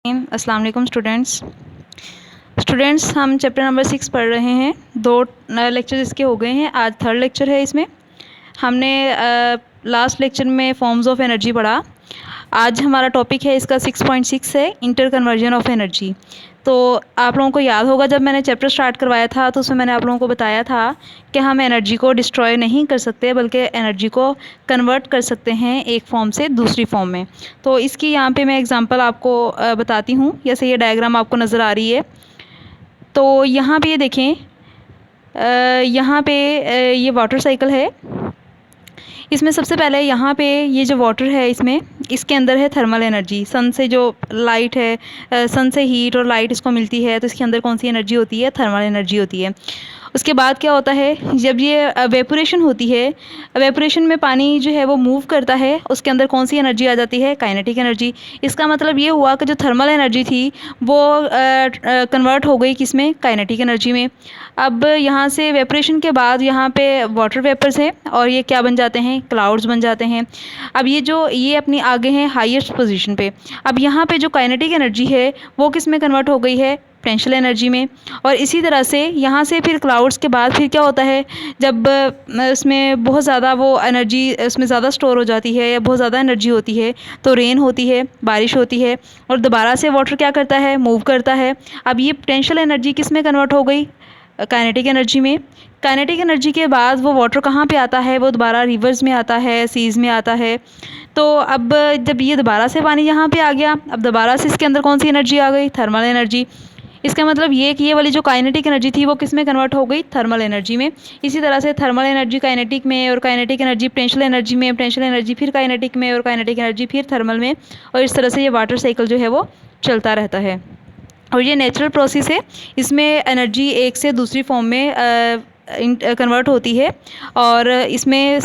अस्सलाम वालेकुम स्टूडेंट्स हम चैप्टर नंबर 6 पढ़ रहे हैं। 2 लेक्चर इसके हो गए हैं, आज थर्ड लेक्चर है। इसमें हमने लास्ट लेक्चर में फॉर्म्स ऑफ एनर्जी पढ़ा। आज हमारा टॉपिक है इसका 6.6 है, इंटर कन्वर्जन ऑफ एनर्जी। तो आप लोगों को याद होगा जब मैंने चैप्टर स्टार्ट करवाया था तो उसमें मैंने आप लोगों को बताया था कि हम एनर्जी को डिस्ट्रॉय नहीं कर सकते बल्कि एनर्जी को कन्वर्ट कर सकते हैं एक फॉर्म से दूसरी फॉर्म में। तो इसकी यहाँ पे मैं एग्जांपल आपको बताती हूँ। जैसे ये डायग्राम आपको नज़र आ रही है, तो यहाँ पे ये देखें, यहाँ पे ये वाटर साइकिल है। इसमें सबसे पहले यहाँ पे ये जो वाटर है इसके अंदर है थर्मल एनर्जी। सन से जो लाइट है, सन से हीट और लाइट इसको मिलती है, तो इसके अंदर कौन सी एनर्जी होती है? थर्मल एनर्जी होती है। उसके बाद क्या होता है, जब ये वेपोरेशन होती है, वेपोरेशन में पानी जो है वो मूव करता है, उसके अंदर कौन सी एनर्जी आ जाती है? Kinetic energy. इसका मतलब ये हुआ कि जो थर्मल एनर्जी थी वो कन्वर्ट हो गई किस में? काइनेटिक एनर्जी में। अब यहाँ से वेपोरेशन के बाद यहाँ पे वाटर वेपर्स हैं और ये क्या बन जाते हैं? क्लाउड्स बन जाते हैं। अब ये अपनी आगे हैं हाईएस्ट पोजीशन पे। अब यहाँ पे जो काइनेटिक एनर्जी है वो किस में कन्वर्ट हो गई है? पोटेंशियल एनर्जी में। और इसी तरह से यहाँ से फिर क्लाउड्स के बाद फिर क्या होता है, जब इसमें बहुत ज़्यादा वो एनर्जी इसमें ज़्यादा स्टोर हो जाती है या बहुत ज़्यादा एनर्जी होती है तो रेन होती है, बारिश होती है और दोबारा से वाटर क्या करता है? मूव करता है। अब ये पोटेंशियल एनर्जी किस में कन्वर्ट हो गई? काइनेटिक एनर्जी में। काइनेटिक एनर्जी के बाद वो वाटर कहाँ पे आता है? वो दोबारा रिवर्स में आता है, सीज़ में आता है। तो अब जब ये दोबारा से पानी यहाँ पे आ गया, अब दोबारा से इसके अंदर कौन सी एनर्जी आ गई? Thermal energy. इसका मतलब ये कि ये वाली जो काइनेटिक एनर्जी थी वो किस में कन्वर्ट हो गई? थर्मल एनर्जी में। इसी तरह से थर्मल एनर्जी काइनेटिक में और काइनेटिक एनर्जी पोटेंशियल एनर्जी में, पोटेंशियल एनर्जी फिर काइनेटिक में और काइनेटिक एनर्जी फिर थर्मल में। और इस तरह से ये वाटर साइकिल जो है वो चलता रहता है और ये नेचुरल प्रोसेस है। इसमें एनर्जी एक से दूसरी फॉर्म में कन्वर्ट होती है और इसमें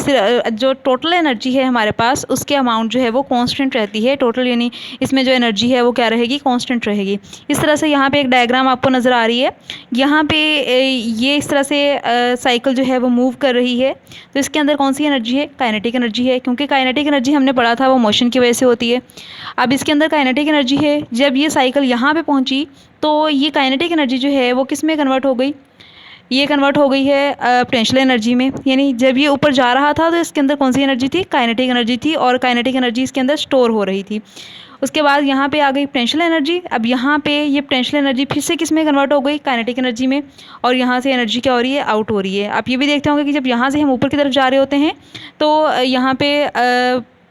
जो टोटल एनर्जी है हमारे पास उसके अमाउंट जो है वो कांस्टेंट रहती है। टोटल यानी इसमें जो एनर्जी है वो क्या रहेगी? कांस्टेंट रहेगी। इस तरह से यहाँ पे एक डायग्राम आपको नज़र आ रही है। यहाँ पे ये इस तरह से साइकिल जो है वो मूव कर रही है, तो इसके अंदर कौन सी एनर्जी है? काइनेटिक एनर्जी है, क्योंकि काइनेटिक एनर्जी हमने पढ़ा था वो मोशन की वजह से होती है। अब इसके अंदर काइनेटिक एनर्जी है। जब ये साइकिल यहाँ पे पहुँची तो ये काइनेटिक एनर्जी जो है वो किस में कन्वर्ट हो गई? ये कन्वर्ट हो गई है पोटेंशियल एनर्जी में। यानी जब ये ऊपर जा रहा था तो इसके अंदर कौन सी एनर्जी थी? काइनेटिक एनर्जी थी और काइनेटिक एनर्जी इसके अंदर स्टोर हो रही थी। उसके बाद यहाँ पे आ गई पोटेंशियल एनर्जी। अब यहाँ पे ये पोटेंशियल एनर्जी फिर से किस में कन्वर्ट हो गई? काइनेटिक एनर्जी में। और यहाँ से एनर्जी क्या हो रही है? आउट हो रही है। आप ये भी देखते होंगे कि जब यहाँ से हम ऊपर की तरफ जा रहे होते हैं तो यहाँ पे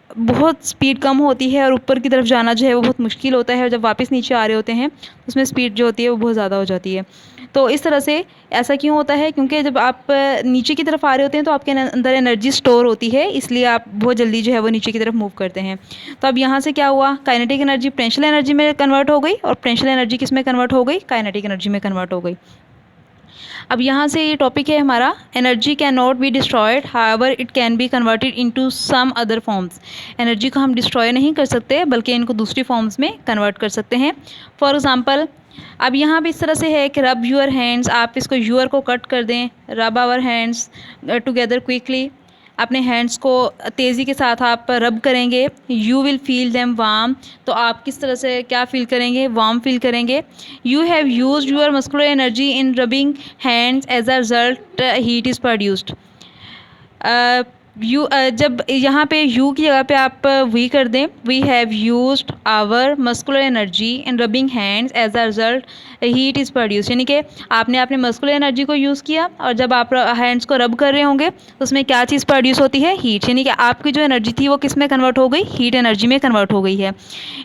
बहुत स्पीड कम होती है और ऊपर की तरफ जाना जो है वो बहुत मुश्किल होता है, और जब वापस नीचे आ रहे होते हैं उसमें स्पीड जो होती है वो बहुत ज़्यादा हो जाती है। तो इस तरह से ऐसा क्यों होता है? क्योंकि जब आप नीचे की तरफ आ रहे होते हैं तो आपके अंदर एनर्जी स्टोर होती है, इसलिए आप बहुत जल्दी जो है वो नीचे की तरफ मूव करते हैं। तो अब यहाँ से क्या हुआ? काइनेटिक एनर्जी पोटेंशियल एनर्जी में कन्वर्ट हो गई और पोटेंशियल एनर्जी किस में कन्वर्ट हो गई? काइनेटिक एनर्जी में कन्वर्ट हो गई। अब यहाँ से ये टॉपिक है हमारा, energy can not be destroyed however it can be converted into some other forms. Energy को हम डिस्ट्रॉय नहीं कर सकते बल्कि इनको दूसरी फॉर्म्स में कन्वर्ट कर सकते हैं। फॉर एग्ज़ाम्पल, अब यहाँ भी इस तरह से है कि रब यूर हैंड्स, आप इसको यूर को कट कर दें, rub our hands together quickly. अपने हैंड्स को तेज़ी के साथ आप रब करेंगे, you will feel them warm. तो आप किस तरह से क्या फील करेंगे? वार्म फील करेंगे। You have used your muscular energy in rubbing hands, as a result heat is produced. जब यहाँ पे यू की जगह पे आप वी कर दें, we have used our muscular energy in rubbing hands, as a result heat is produce. यानी कि आपने अपने मस्कुलर एनर्जी को यूज़ किया और जब आप हैंड्स को रब कर रहे होंगे तो उसमें क्या चीज़ प्रोड्यूस होती है? हीट। यानी कि आपकी जो एनर्जी थी वो किस में कन्वर्ट हो गई? हीट एनर्जी में कन्वर्ट हो गई है।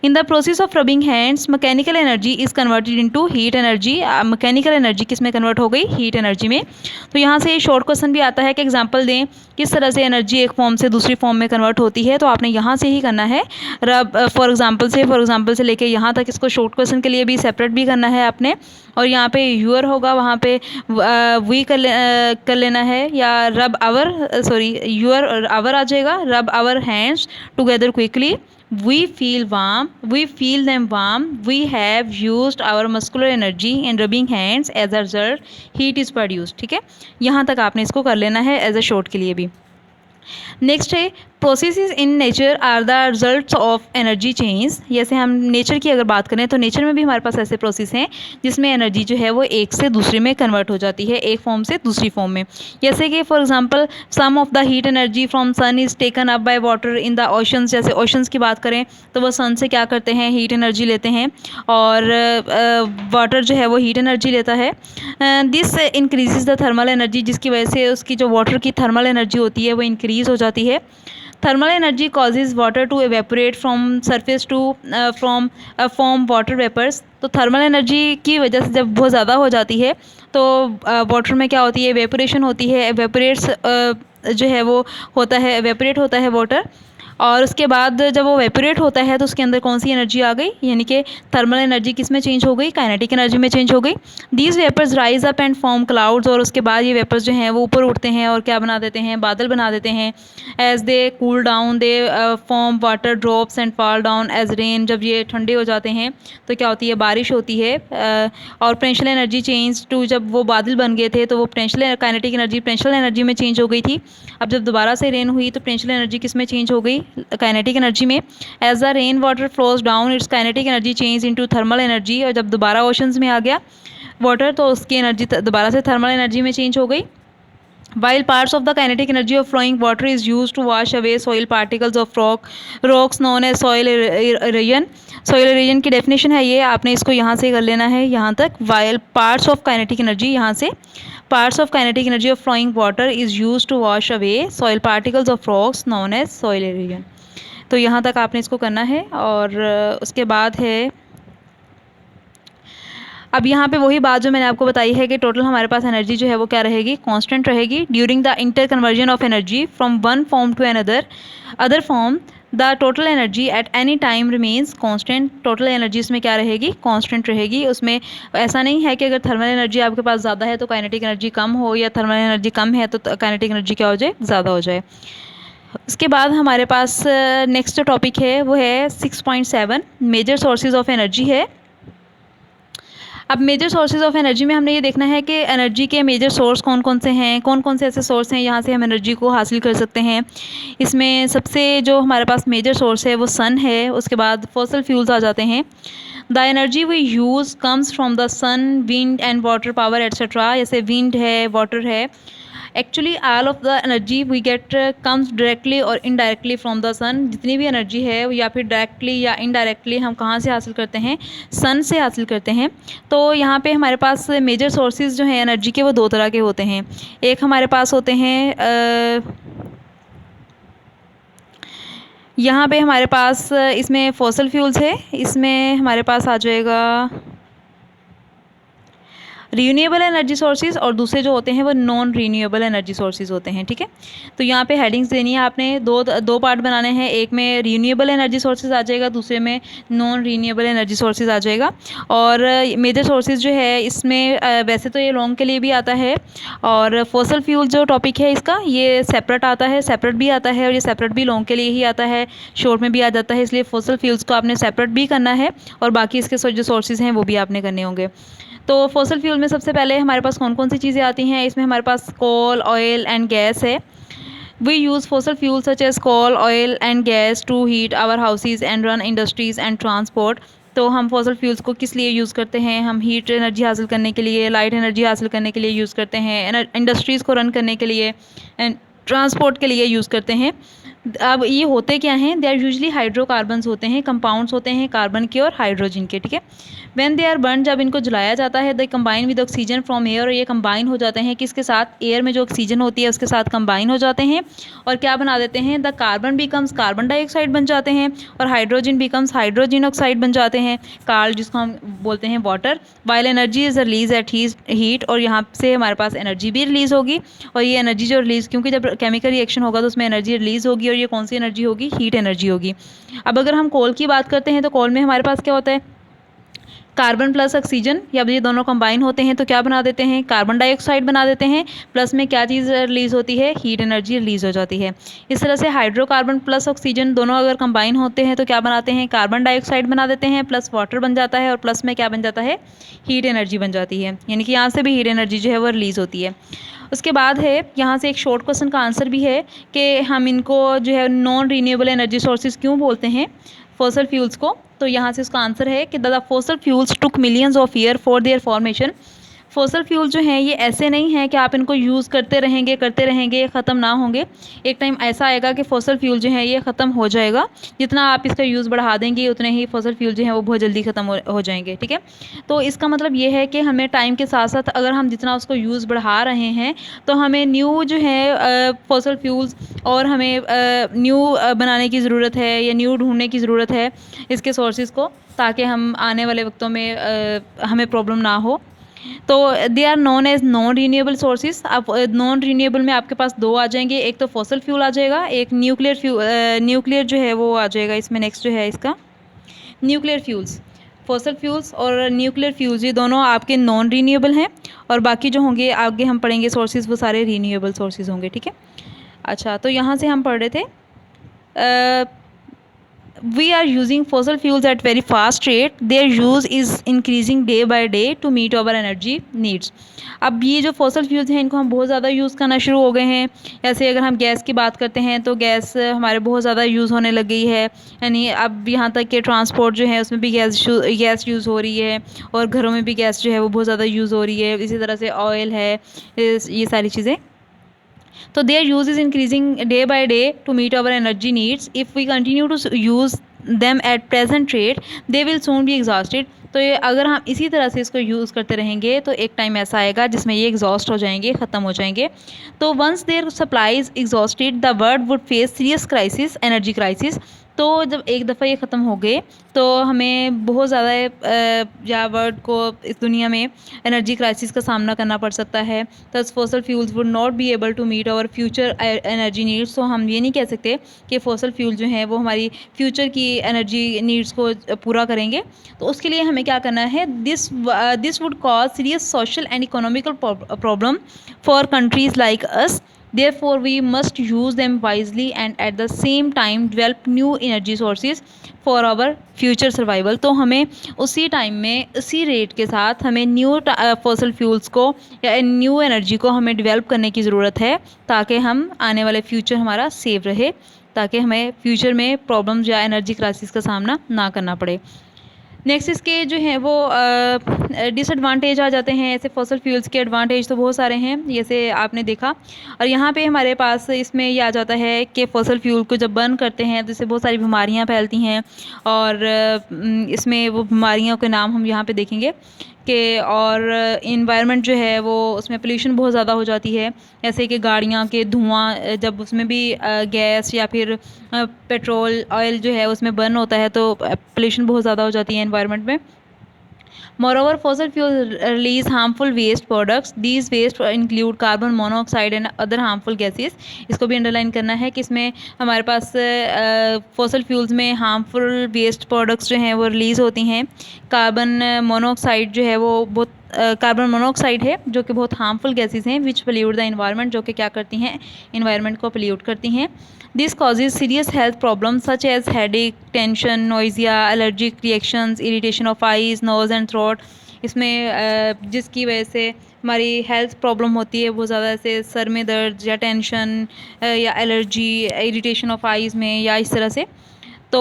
In the process of rubbing hands mechanical energy is converted into heat energy. Mechanical energy किस में कन्वर्ट हो गई? हीट एनर्जी में। तो यहाँ से शॉर्ट क्वेश्चन भी आता है कि एग्जाम्पल दें किस तरह से एनर्जी एक फॉर्म से दूसरी फॉर्म में कन्वर्ट होती है। तो आपने यहाँ से ही करना है, रब फॉर एग्जाम्पल से लेके यहाँ तक इसको शॉर्ट क्वेश्चन के लिए भी सेपरेट भी करना है आपने। और यहाँ पे यूअर होगा, वहाँ पे वी कर लेना है, या रब आवर, सॉरी यूअर और आवर आ जाएगा। Rub our hands together quickly, we feel them warm, we have used our muscular energy in rubbing hands, as a result heat is produced। ठीक है, यहाँ तक आपने इसको कर लेना है एज अ शॉर्ट के लिए भी। नेक्स्ट है processes in nature are the results of energy change. जैसे हम नेचर की अगर बात करें तो नेचर में भी हमारे पास ऐसे प्रोसेस हैं जिसमें एनर्जी जो है वो एक से दूसरे में कन्वर्ट हो जाती है, एक फॉर्म से दूसरी फॉर्म में। जैसे कि for example some of the heat energy from sun is taken up by water in the oceans. जैसे ओशंस की बात करें तो वो सन से क्या करते हैं, हीट एनर्जी लेते हैं, और वाटर जो है वो हीट एनर्जी लेता है। This increases the thermal energy, जिसकी वजह से उसकी जो वाटर की थर्मल एनर्जी होती है वो इंक्रीज़ हो जाती है। Thermal energy causes water to evaporate from surface to from form water vapours. तो थर्मल एनर्जी की वजह से जब बहुत ज़्यादा हो जाती है तो वाटर में क्या होती है, एवेपोरेशन होती है। एवेपोरेट्स जो है वो होता है, एवेपोरेट होता है वाटर, और उसके बाद जब वो वेपोरेट होता है तो उसके अंदर कौन सी एनर्जी आ गई, यानी कि थर्मल एनर्जी किस में चेंज हो गई, काइनेटिक एनर्जी में चेंज हो गई। These vapours rise up and form clouds, और उसके बाद ये वेपर्स जो हैं वो ऊपर उठते हैं और क्या बना देते हैं, बादल बना देते हैं। As they cool down they form water drops and fall down as rain. जब ये ठंडे हो जाते हैं तो क्या होती है, बारिश होती है। और पोटेंशियल एनर्जी चेंज टू, जब वो बादल बन गए थे तो वो potential kinetic energy potential energy में चेंज हो गई थी। अब जब दोबारा से रेन हुई तो पोटेंशियल एनर्जी किस में चेंज हो गई, काइनेटिक एनर्जी में। As the rain water flows down its kinetic energy change into thermal energy, और जब दोबारा ओशंस में आ गया वाटर तो उसकी एनर्जी दोबारा से थर्मल एनर्जी में चेंज हो गई। While parts of the kinetic energy of flowing water is used to wash away soil particles of rocks known as soil erosion। soil erosion की definition है ये, आपने इसको यहाँ से कर लेना है यहाँ तक। While parts of kinetic energy, यहाँ से parts of kinetic energy of flowing water is used to wash away soil particles of rocks known as soil erosion। तो यहाँ तक आपने इसको करना है। और उसके बाद है, अब यहाँ पे वही बात जो मैंने आपको बताई है कि टोटल हमारे पास एनर्जी जो है वो क्या रहेगी, कांस्टेंट रहेगी। During the inter conversion of energy from one form to other form the total energy at any time remains constant. Total energy इसमें क्या रहेगी, कांस्टेंट रहेगी। उसमें ऐसा नहीं है कि अगर थर्मल एनर्जी आपके पास ज़्यादा है तो काइनेटिक एनर्जी कम हो, या थर्मल एनर्जी कम है तो काइनेटिक एनर्जी क्या हो जाए, ज़्यादा हो जाए। उसके बाद हमारे पास नेक्स्ट जो टॉपिक है वो है 6.7 मेजर सोर्सेज ऑफ एनर्जी है। अब मेजर सोर्सेज ऑफ एनर्जी में हमने ये देखना है कि एनर्जी के मेजर सोर्स कौन कौन से हैं, कौन कौन से ऐसे सोर्स हैं यहाँ से हम एनर्जी को हासिल कर सकते हैं। इसमें सबसे जो हमारे पास मेजर सोर्स है वो सन है, उसके बाद फॉसिल फ्यूल्स आ जाते हैं। The energy we use comes from the sun, wind and water power etcetera. जैसे विंड है, वाटर है। Actually all of the energy we get comes directly और इनडायरेक्टली फ्रॉम द सन। जितनी भी एनर्जी है या फिर डायरेक्टली या इनडायरेक्टली हम कहाँ से हासिल करते हैं, सन से हासिल करते हैं। तो यहाँ पे हमारे पास मेजर सोर्सेज जो हैं एनर्जी के वो दो तरह के होते हैं। एक हमारे पास होते हैं यहाँ पे हमारे पास इसमें फॉसिल फ्यूल्स है, इसमें हमारे पास आ जाएगा रीन्यूएबल एनर्जी सोर्सेज, और दूसरे जो होते हैं वो नॉन रीन्यूएबल एनर्जी सोर्सेज होते हैं। ठीक है, तो यहाँ पे हेडिंग्स देनी है आपने, दो पार्ट बनाने हैं। एक में रीन्यूएबल एनर्जी सोर्सेज आ जाएगा, दूसरे में नॉन रीन्यूएबल एनर्जी सोर्सेज आ जाएगा। और मेजर सोर्सेज जो है इसमें वैसे तो ये लॉन्ग के लिए भी आता है, और फॉसिल फ्यूल जो टॉपिक है इसका ये सेपरेट आता है, सेपरेट भी आता है, और ये सेपरेट भी लॉन्ग के लिए ही आता है, शॉर्ट में भी आ जाता है। इसलिए फॉसिल फ्यूल्स को आपने सेपरेट भी करना है, और बाकी इसके जो सोर्सेज हैं वो भी आपने करने होंगे। तो फॉसिल फ्यूल में सबसे पहले हमारे पास कौन कौन सी चीज़ें आती हैं, इसमें हमारे पास कोल, ऑयल एंड गैस है। We use fossil fuel such as coal, oil and gas to heat our houses and run industries and transport. तो हम फॉसिल फ्यूल्स को किस लिए यूज़ करते हैं, हम हीट एनर्जी हासिल करने के लिए, लाइट एनर्जी हासिल करने के लिए यूज़ करते हैं, इंडस्ट्रीज़ को रन करने के लिए एंड ट्रांसपोर्ट के लिए यूज़ करते हैं। अब ये होते क्या हैं, दे आर यूजली हाइड्रोकार्बन्स होते हैं, कंपाउंड्स होते हैं कार्बन के और हाइड्रोजन के। ठीक है, व्हेन दे आर बर्न, जब इनको जलाया जाता है, they combine with oxygen from air, और ये कंबाइन हो जाते हैं किसके साथ, एयर में जो ऑक्सीजन होती है उसके साथ कंबाइन हो जाते हैं, और क्या बना देते हैं, the carbon becomes carbon dioxide बन जाते हैं, और हाइड्रोजन बिकम्स हाइड्रोजन ऑक्साइड बन जाते हैं, कार्ल जिसको हम बोलते हैं water. While energy is release at heat, और यहाँ से हमारे पास एनर्जी भी रिलीज़ होगी, और ये एनर्जी जो रिलीज़, क्योंकि जब केमिकल रिएक्शन होगा तो उसमें एनर्जी रिलीज़ होगी, और ये कौन सी एनर्जी होगी, हीट एनर्जी होगी। अब अगर हम कोल की बात करते हैं तो कोल में हमारे पास क्या होता है, कार्बन प्लस ऑक्सीजन, या ये दोनों कंबाइन होते हैं तो क्या बना देते हैं, कार्बन डाइऑक्साइड बना देते हैं। प्लस में क्या चीज़ रिलीज़ होती है, हीट एनर्जी रिलीज़ हो जाती है। इस तरह से हाइड्रोकार्बन प्लस ऑक्सीजन दोनों अगर कंबाइन होते हैं तो क्या बनाते हैं, कार्बन डाइऑक्साइड बना देते हैं, प्लस वाटर बन जाता है, और प्लस में क्या बन जाता है, हीट एनर्जी बन जाती है। यानी कि यहाँ से भी हीट एनर्जी जो है वो रिलीज़ होती है। उसके बाद है यहाँ से एक शॉर्ट क्वेश्चन का आंसर भी है कि हम इनको जो है नॉन रीन्यूएबल एनर्जी सोर्सेज क्यों बोलते हैं, फॉसल फ्यूल्स को। तो यहाँ से उसका आंसर है कि the fossil fuels took millions of year for their formation. Fossil fuel जो हैं ये ऐसे नहीं हैं कि आप इनको यूज़ करते रहेंगे ख़त्म ना होंगे। एक टाइम ऐसा आएगा कि फॉसल फ्यूल जो है ये ख़त्म हो जाएगा। जितना आप इसका यूज़ बढ़ा देंगे उतने ही फॉसल फ्यूल जो है वो बहुत जल्दी ख़त्म हो जाएंगे। ठीक है, तो इसका मतलब ये है कि हमें टाइम के साथ साथ अगर हम जितना उसको यूज़ बढ़ा रहे हैं तो हमें न्यू जो है फॉसल फ्यूल्स और हमें न्यू बनाने की ज़रूरत है, या न्यू ढूंढने की ज़रूरत है इसके सोर्सेज़ को, ताकि हम आने वाले वक्तों में हमें प्रॉब्लम ना हो। तो they are known as non renewable sources. अब नॉन रीन्यूएबल में आपके पास दो आ जाएंगे, एक तो फॉसल फ्यूल आ जाएगा, एक न्यूक्लियर जो है वो आ जाएगा। इसमें नेक्स्ट जो है इसका न्यूक्लियर फ्यूल्स, फॉसल फ्यूल्स और न्यूक्लियर फ्यूल्स, ये दोनों आपके नॉन रीन्यूएबल हैं, और बाकी जो होंगे आगे हम पढ़ेंगे सोर्सेज वो सारे रीन्यूएबल सोर्सेज होंगे। ठीक है, अच्छा तो यहाँ से हम पढ़ रहे थे we are using fossil fuels at very fast rate. Their use is increasing day by day to meet our energy needs. अब ये जो फॉसल फ्यूल्स हैं इनको हम बहुत ज़्यादा यूज़ करना शुरू हो गए हैं। ऐसे अगर हम गैस की बात करते हैं तो गैस हमारे बहुत ज़्यादा यूज़ होने लग गई है। यानी अब यहाँ तक कि ट्रांसपोर्ट जो है उसमें भी गैस यूज़ हो रही है, और घरों में भी गैस जो है वो बहुत ज़्यादा यूज़ हो रही है। इसी तरह से ऑयल है, ये सारी चीज़ें। So their use is increasing day by day to meet our energy needs. If we continue to use them at present rate, they will soon be exhausted. तो ये अगर हम इसी तरह से इसको यूज़ करते रहेंगे तो एक टाइम ऐसा आएगा जिसमें ये एग्जॉस्ट हो जाएंगे, ख़त्म हो जाएंगे। तो once their supply is exhausted the world would face serious crisis, energy crisis. तो जब एक दफ़ा ये ख़त्म हो गए तो हमें बहुत ज़्यादा या वर्ल्ड को इस दुनिया में एनर्जी क्राइसिस का सामना करना पड़ सकता है। Thus fossil fuels would not be able to meet our future energy needs. तो हम ये नहीं कह सकते कि फॉसल फ्यूल जो हैं वो हमारी फ्यूचर की एनर्जी नीड्स को पूरा करेंगे। तो उसके लिए हमें क्या करना है, this would cause serious social and economical problem for countries like us. Therefore, we must use them wisely and at the same time develop new energy sources for our future survival. तो हमें उसी time में उसी rate के साथ हमें new fossil fuels को या न्यू एनर्जी को हमें डेवलप करने की ज़रूरत है, ताकि हम आने वाले फ्यूचर हमारा सेफ रहे, ताकि हमें फ्यूचर में प्रॉब्लम्स या एनर्जी क्राइसिस का सामना ना करना पड़े। नेक्स्ट इसके जो हैं वो डिसएडवांटेज आ जाते हैं। ऐसे फॉसल फ्यूल्स के एडवांटेज तो बहुत सारे हैं, जैसे आपने देखा। और यहाँ पे हमारे पास इसमें ये आ जाता है कि फॉसल फ्यूल को जब बर्न करते हैं तो इससे बहुत सारी बीमारियाँ फैलती हैं, और इसमें वो बीमारियों के नाम हम यहाँ पे देखेंगे कि, और इन्वायरमेंट जो है वो उसमें पोल्यूशन बहुत ज़्यादा हो जाती है। जैसे कि गाड़ियाँ के धुआं, जब उसमें भी गैस या फिर पेट्रोल ऑयल जो है उसमें बर्न होता है तो पोल्यूशन बहुत ज़्यादा हो जाती है एनवायरनमेंट में। Moreover, fossil fuels release harmful waste products. These waste include carbon monoxide and other harmful gases. इसको भी अंडरलाइन करना है कि इसमें हमारे पास फॉसल फ्यूल्स में हार्मफुल वेस्ट प्रोडक्ट्स जो हैं वो रिलीज़ होती हैं। कार्बन मोनोऑक्साइड जो है वो बहुत कार्बन मोनोऑक्साइड है जो कि बहुत हार्मफुल गैसेस हैं विच पोल्यूट द इन्वायरमेंट, जो कि क्या करती हैं, इन्वायरमेंट को पोल्यूट करती हैं। This causes serious health problems such as headache, tension, nausea, allergic reactions, irritation of eyes, nose and throat. इसमें जिसकी वजह से हमारी हेल्थ प्रॉब्लम होती है बहुत ज़्यादा, ऐसे सर में दर्द या टेंशन या एलर्जी, इरिटेशन ऑफ आईज़ में, या इस तरह से। तो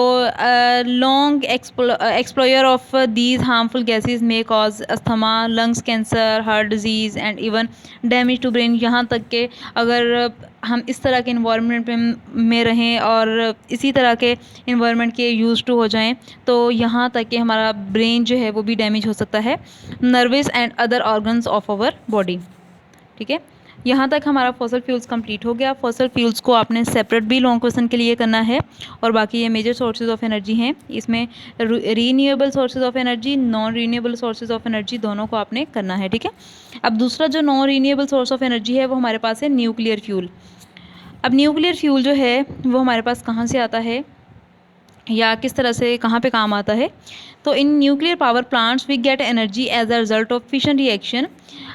long exposure of these harmful gases में cause asthma, lungs cancer, heart disease and even damage to brain. यहाँ तक कि अगर हम इस तरह के इन्वायरमेंट में रहें और इसी तरह के इन्वायरमेंट के यूज़ टू हो जाएं तो यहाँ तक कि हमारा ब्रेन जो है वो भी डैमेज हो सकता है, nervous and other organs of our body. ठीक है, यहाँ तक हमारा फॉसल फ्यूल्स कंप्लीट हो गया। फॉसल फ्यूल्स को आपने सेपरेट भी लॉन्ग क्वेश्चन के लिए करना है, और बाकी ये मेजर सोर्सेज ऑफ एनर्जी हैं। इसमें renewable sources of energy, non renewable sources of energy, दोनों को आपने करना है। ठीक है, अब दूसरा जो non renewable source of energy है वो हमारे पास है न्यूक्लियर फ्यूल। अब न्यूक्लियर फ्यूल जो है वो हमारे पास कहाँ से आता है, या किस तरह से कहाँ पे काम आता है। तो in nuclear power plants we get energy as a result of fission reaction.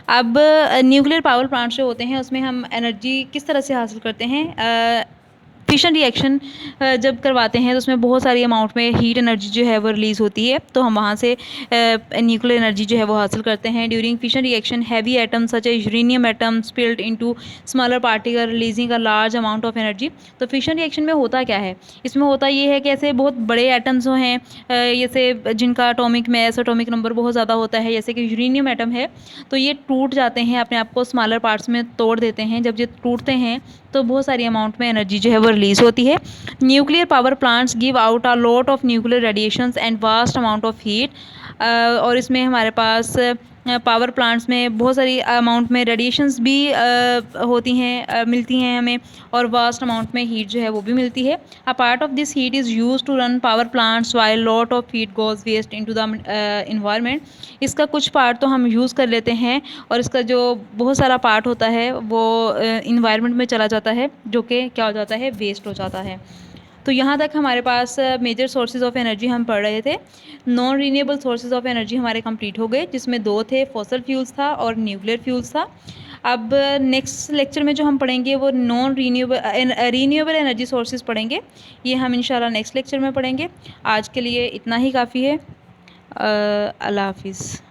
अब न्यूक्लियर पावर प्लांट्स जो होते हैं उसमें हम एनर्जी किस तरह से हासिल करते हैं। फिशन रिएक्शन जब करवाते हैं तो उसमें बहुत सारी अमाउंट में हीट एनर्जी जो है वो रिलीज़ होती है, तो हम वहाँ से न्यूक्लियर एनर्जी जो है वो हासिल करते हैं। During fission reaction heavy atom such A uranium atom spilled into smaller particle releasing a large amount of energy. तो फिशन रिएक्शन में होता क्या है, इसमें होता ये है कि ऐसे बहुत बड़े एटम्स जो हैं जैसे जिनका एटॉमिक मैस एटॉमिक नंबर बहुत ज़्यादा होता है, जैसे कि यूरेनियम एटम है, तो ये टूट जाते हैं, अपने आप को स्मॉलर पार्ट्स में तोड़ देते हैं। जब ये टूटते हैं तो बहुत सारी अमाउंट में एनर्जी जो है वो रिलीज़ होती है। Nuclear power plants give out a lot of nuclear radiations and vast amount of heat. और इसमें हमारे पास पावर प्लांट्स में बहुत सारी अमाउंट में रेडिएशंस भी होती हैं, मिलती हैं हमें, और वास्ट अमाउंट में हीट जो है वो भी मिलती है। A part of this heat is use to run power plants while lot of heat goes waste into the environment. इसका कुछ पार्ट तो हम यूज़ कर लेते हैं और इसका जो बहुत सारा पार्ट होता है वो इन्वायरमेंट में चला जाता है, जो कि क्या हो जाता है, वेस्ट हो जाता है। तो यहाँ तक हमारे पास मेजर सोर्सेज ऑफ एनर्जी हम पढ़ रहे थे। Non renewable sources of energy हमारे कंप्लीट हो गए, जिसमें दो थे, फॉसल फ्यूल्स था और न्यूक्लियर फ्यूल्स था। अब नेक्स्ट लेक्चर में जो हम पढ़ेंगे वो नॉन रीन्यूएबल एनर्जी सोर्सेज पढ़ेंगे। ये हम इंशाल्लाह नेक्स्ट लेक्चर में पढ़ेंगे। आज के लिए इतना ही काफ़ी है। अल्लाह हाफिज़।